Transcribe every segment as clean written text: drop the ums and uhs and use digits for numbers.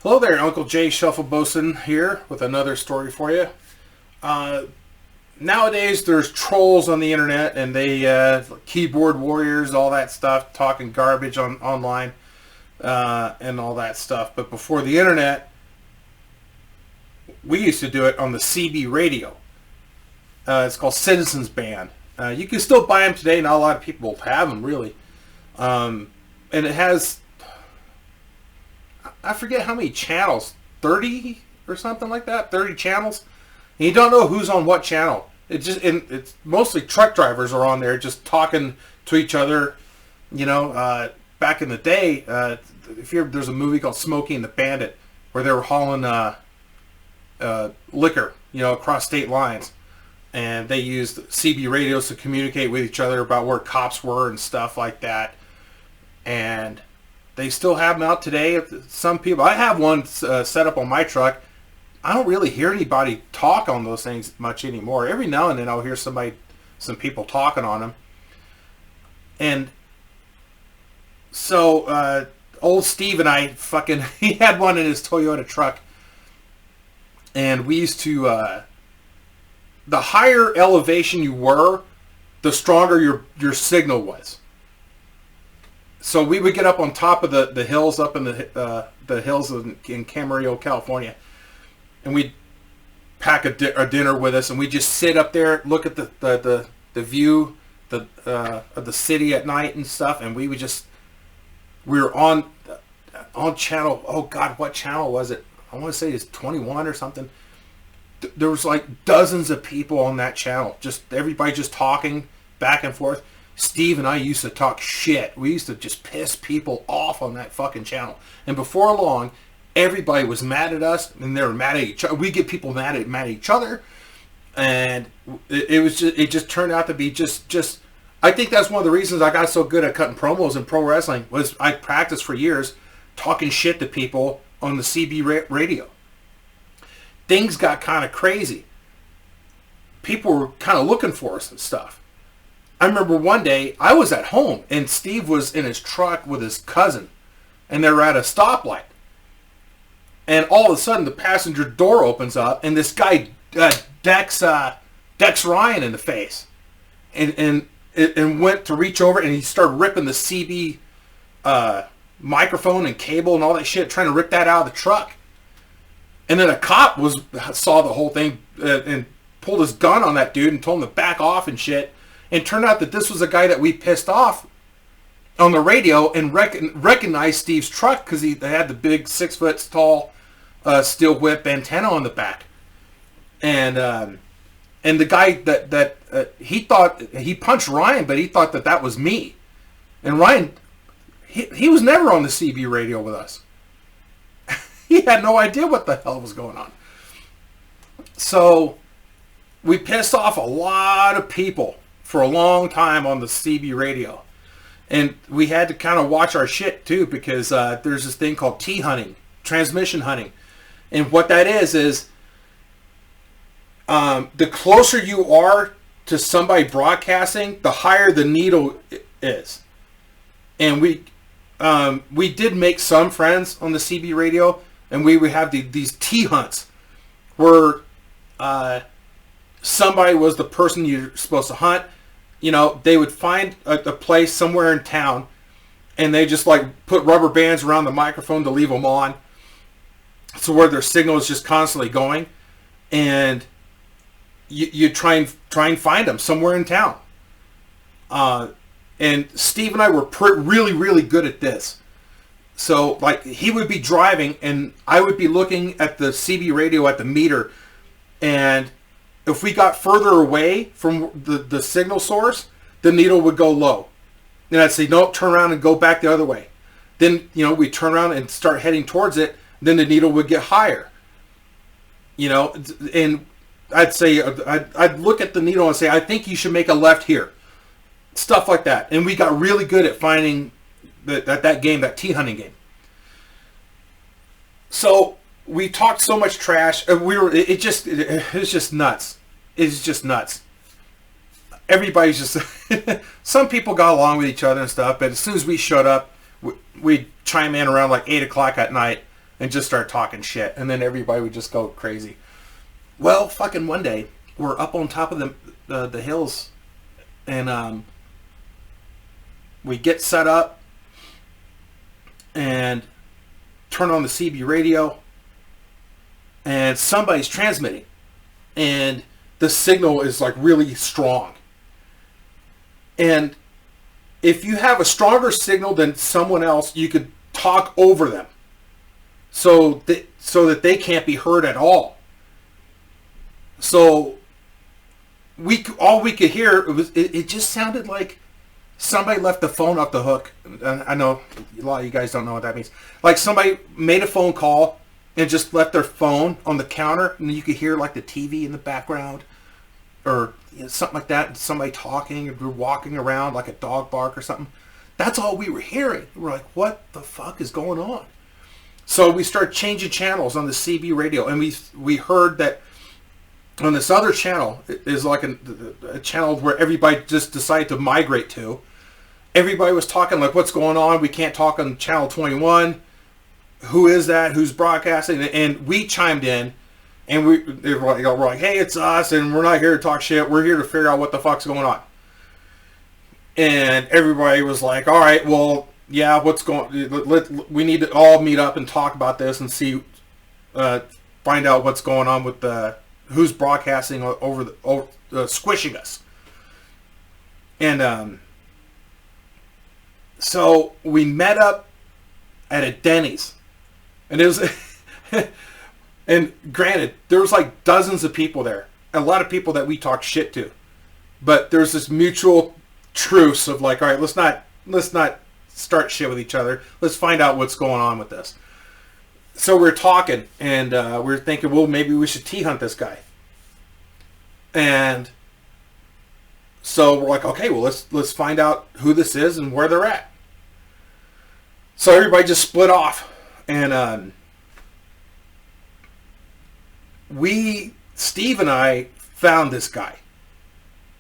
Hello there, Uncle Jay Shuffleboson here with another story for you. Nowadays, there's trolls on the internet, and they keyboard warriors, all that stuff, talking garbage online, and all that stuff. But before the internet, we used to do it on the CB radio. It's called Citizens Band. You can still buy them today. Not a lot of people have them, really. And it has, I forget how many channels, 30 or something like that, 30 channels. And you don't know who's on what channel. It's mostly truck drivers are on there just talking to each other. You know, back in the day, there's a movie called Smokey and the Bandit where they were hauling liquor, across state lines. And they used CB radios to communicate with each other about where cops were and stuff like that. And they still have them out today. Some people, I have one set up on my truck. I don't really hear anybody talk on those things much anymore. Every now and then I'll hear some people talking on them. And so old Steve and I he had one in his Toyota truck. And we used to, the higher elevation you were, the stronger your signal was. So we would get up on top of the hills up in the hills in Camarillo, California, and we'd pack a dinner with us, and we'd just sit up there, look at the view of the city at night and stuff, and we were on channel, oh God, what channel was it? I want to say it's 21 or something. There was like dozens of people on that channel, just everybody just talking back and forth. Steve and I used to talk shit. We used to just piss people off on that fucking channel. And before long, everybody was mad at us, and they were mad at each other. We get people mad at each other, and it just turned out to be just. I think that's one of the reasons I got so good at cutting promos in pro wrestling was I practiced for years talking shit to people on the CB radio. Things got kind of crazy. People were kind of looking for us and stuff. I remember one day I was at home and Steve was in his truck with his cousin, and they were at a stoplight. And all of a sudden the passenger door opens up and this guy decks Ryan in the face, and went to reach over and he started ripping the CB microphone and cable and all that shit, trying to rip that out of the truck. And then a cop saw the whole thing and pulled his gun on that dude and told him to back off and shit. And turned out that this was a guy that we pissed off on the radio, and recognized Steve's truck because they had the big 6 foot tall steel whip antenna on the back. And the guy that he thought he punched Ryan, but he thought that was me. And Ryan, he was never on the CB radio with us. He had no idea what the hell was going on. So we pissed off a lot of people for a long time on the CB radio. And we had to kind of watch our shit too, because there's this thing called T-hunting, transmission hunting. And what that is the closer you are to somebody broadcasting, the higher the needle is. And we did make some friends on the CB radio, and we would have these T-hunts where somebody was the person you're supposed to hunt. They would find a place somewhere in town, and they just put rubber bands around the microphone to leave them on, so where their signal is just constantly going, and you try and find them somewhere in town. And Steve and I were really, really good at this. So he would be driving, and I would be looking at the CB radio at the meter, and if we got further away from the signal source, the needle would go low. Then I'd say, no, turn around and go back the other way. Then, we turn around and start heading towards it. Then the needle would get higher. And I'd say, I'd look at the needle and say, I think you should make a left here. Stuff like that. And we got really good at finding that game, that T-hunting game. So we talked so much trash. It was just nuts. It's just nuts. Everybody's just some people got along with each other and stuff, but as soon as we showed up, we'd chime in around 8 o'clock at night and just start talking shit. And then everybody would just go crazy. Well, fucking one day, we're up on top of the hills, and we get set up and turn on the CB radio, and somebody's transmitting, and the signal is like really strong. And if you have a stronger signal than someone else, you could talk over them, so that they can't be heard at all. So all we could hear, it just sounded like somebody left the phone off the hook. I know a lot of you guys don't know what that means. Like somebody made a phone call and just left their phone on the counter, and you could hear like the TV in the background, or something like that, and somebody talking, or walking around like a dog bark or something. That's all we were hearing. We're like, what the fuck is going on? So we started changing channels on the CB radio, and we heard that on this other channel is like a channel where everybody just decided to migrate to. Everybody was talking like, what's going on? We can't talk on channel 21. Who is that? Who's broadcasting? And we chimed in, and we're like, hey, it's us, and we're not here to talk shit. We're here to figure out what the fuck's going on. And everybody was like, all right, well, yeah, what's going? We need to all meet up and talk about this and see, find out what's going on with who's broadcasting over squishing us. And so we met up at a Denny's, and it was and granted, there was like dozens of people there, a lot of people that we talk shit to, but there's this mutual truce of like, all right, let's not start shit with each other. Let's find out what's going on with this. So we're talking, and we're thinking, well, maybe we should T-hunt this guy. And so we're like, okay, well, let's find out who this is and where they're at. So everybody just split off, and Steve and I found this guy.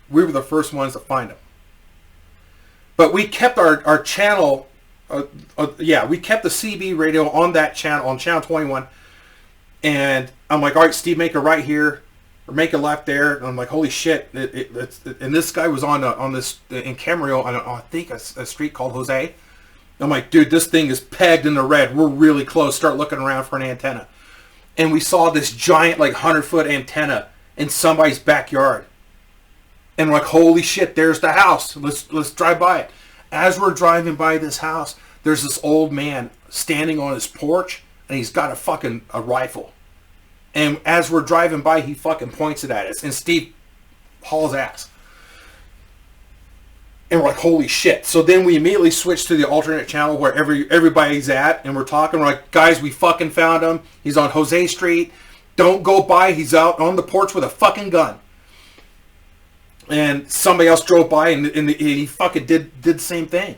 We were the first ones to find him. But we kept our channel, we kept the CB radio on that channel, on channel 21. And I'm like, all right, Steve, make a right here, or make a left there. And I'm like, holy shit. And this guy was on this, in Camarillo, on I think a street called Jose. I'm like, dude, this thing is pegged in the red. We're really close. Start looking around for an antenna. And we saw this giant, like, 100-foot antenna in somebody's backyard. And we're like, holy shit, there's the house. Let's drive by it. As we're driving by this house, there's this old man standing on his porch, and he's got a rifle. And as we're driving by, he fucking points it at us. And Steve hauls ass. And we're like, holy shit. So then we immediately switch to the alternate channel where everybody's at, and we're talking. We're like, guys, we fucking found him. He's on Jose Street. Don't go by. He's out on the porch with a fucking gun. And somebody else drove by, and he fucking did the same thing.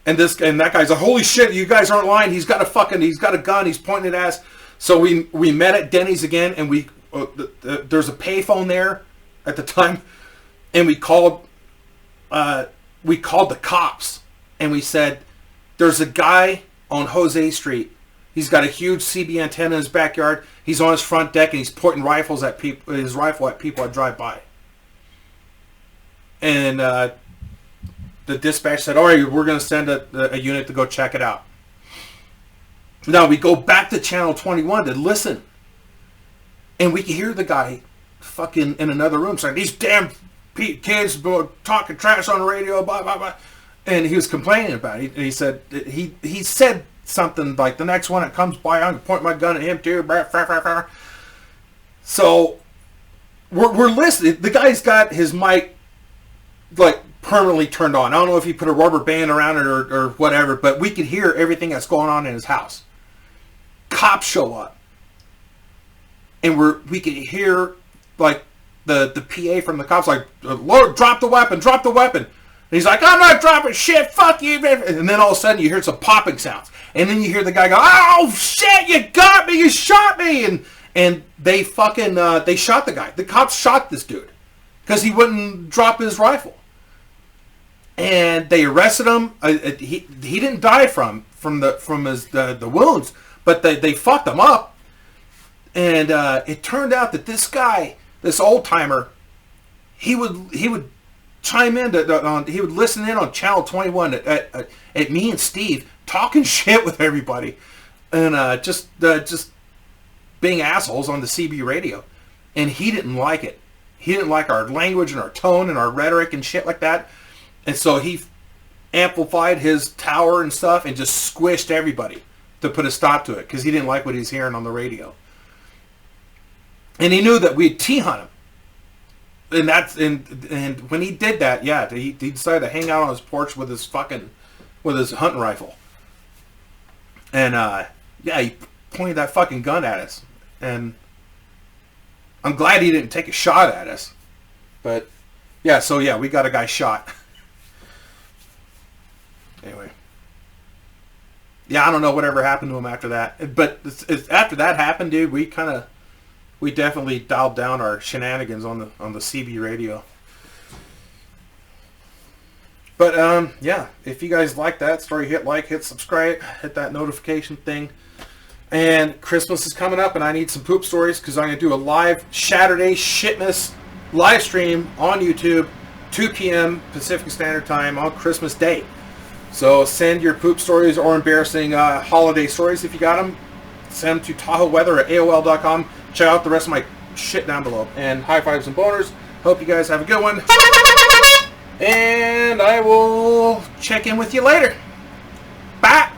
And that guy's like, holy shit, you guys aren't lying. He's got a gun. He's pointing it at us. So we met at Denny's again, and there's a payphone there at the time, and we called the cops, and we said, there's a guy on Jose Street. He's got a huge CB antenna in his backyard. He's on his front deck, and he's pointing rifle at people that drive by. And the dispatch said, all right, we're going to send a unit to go check it out. Now we go back to channel 21 to listen. And we can hear the guy fucking in another room saying, these damn kids talking trash on the radio, blah, blah, blah. And he was complaining about it. And he said, he said something like, the next one that comes by, I'm going to point my gun at him too. So we're listening. The guy's got his mic like permanently turned on. I don't know if he put a rubber band around it or whatever, but we could hear everything that's going on in his house. Cops show up, and we could hear like the PA from the cops like, Lord, drop the weapon. And he's like, I'm not dropping shit, fuck you. And then all of a sudden you hear some popping sounds, and then you hear the guy go, oh shit, you got me, you shot me. And they fucking they shot the guy. The cops shot this dude because he wouldn't drop his rifle. And they arrested him. He didn't die from the wounds, But they fucked him up. And it turned out that this guy, this old timer, he would chime in he would listen in on Channel 21 at me and Steve talking shit with everybody, and just being assholes on the CB radio, and he didn't like it. He didn't like our language and our tone and our rhetoric and shit like that, and so he amplified his tower and stuff and just squished everybody to put a stop to it because he didn't like what he's hearing on the radio, and he knew that we'd T-hunt him. And when he did that, yeah, he decided to hang out on his porch with his hunting rifle. And yeah, he pointed that fucking gun at us. And I'm glad he didn't take a shot at us. But yeah, so yeah, we got a guy shot. Anyway. Yeah, I don't know whatever happened to him after that. But after that happened, dude, we definitely dialed down our shenanigans on the CB radio. But yeah, if you guys like that story, hit like, hit subscribe, hit that notification thing. And Christmas is coming up, and I need some poop stories because I'm gonna do a live Saturday Shitmas live stream on YouTube, 2 p.m. Pacific Standard Time on Christmas Day. So send your poop stories or embarrassing holiday stories if you got them. Send them to TahoeWeather@AOL.com. Check out the rest of my shit down below. And high fives and boners. Hope you guys have a good one. And I will check in with you later. Bye.